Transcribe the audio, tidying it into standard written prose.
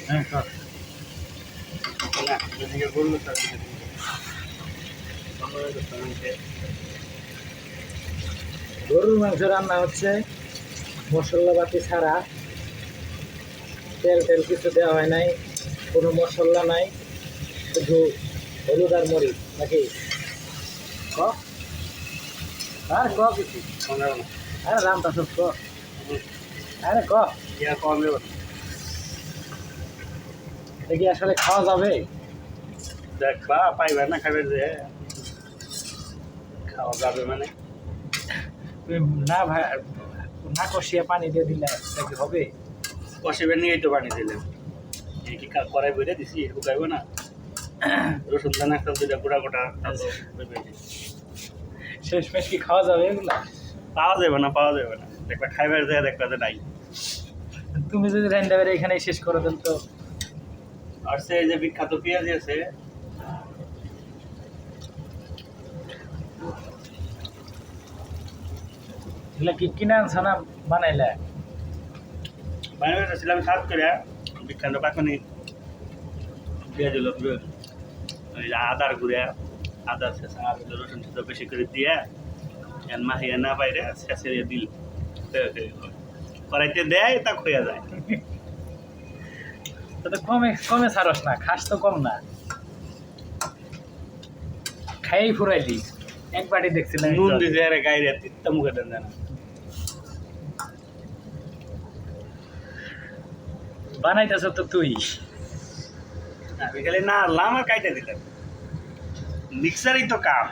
হ্যাঁ কর। না এদিকে বললো তার গরুর মাংস রান্না হচ্ছে মশলাপাতি ছাড়া, তেল টেল কিছু দেওয়া হয় নাই, কোনো মশলা নাই, শুধু হলুদ আর মরিচ নাকি ক আর ক কিছু আরে রামটা সব ক আরে ক ইয়া কমে এটা কি আসলে খাওয়া যাবে? দেখবা পাইবে না খাবে যে খাওয়া যাবে মানে তুমি না ভাই না কষিয়ে পানি দিয়ে দিলে এটা কি হবে? কষিবে নিয়েই তো পানি দিলাম এই কি কড়াই বইরে দিছি এরকম খাইব না রসুন দানা একটা দুইটা গোটা গোটা শেষমেশ কি খাওয়া যাবে এগুলা? পাওয়া যাবে না দেখবা খাইবার যায় দেখবা যে নাই তুমি যদি রান্নাবাড়ি এখানে শেষ করে দেন তো আর সে এই যে বিখ্যাত পেঁয়াজ আছে এগুলা কি কিনে আনছো না বানাইলে? বানাবে ছিলাম সাত করে বিখ্যাত পাখনি পেঁয়াজ হলো ওই যে আদার ঘুরে আদা শেষা আর রসুন শেষা বেশি করে দিয়ে মাহিয়া না বাইরে শেষে দিল কড়াইতে দেয় তা খোয়া যায় তো কমে কমে ছাড়স না, খাস তো কম না, খাই ফুরাইলি এক বাটি দেখছিলাম নুন দিছে আরে গাইরে তিত্তা মুখে দেন না বানাইতেছ তো তুই। আমি খালি না আনলাম আর কাইটা দিলাম মিক্সারই তো কাম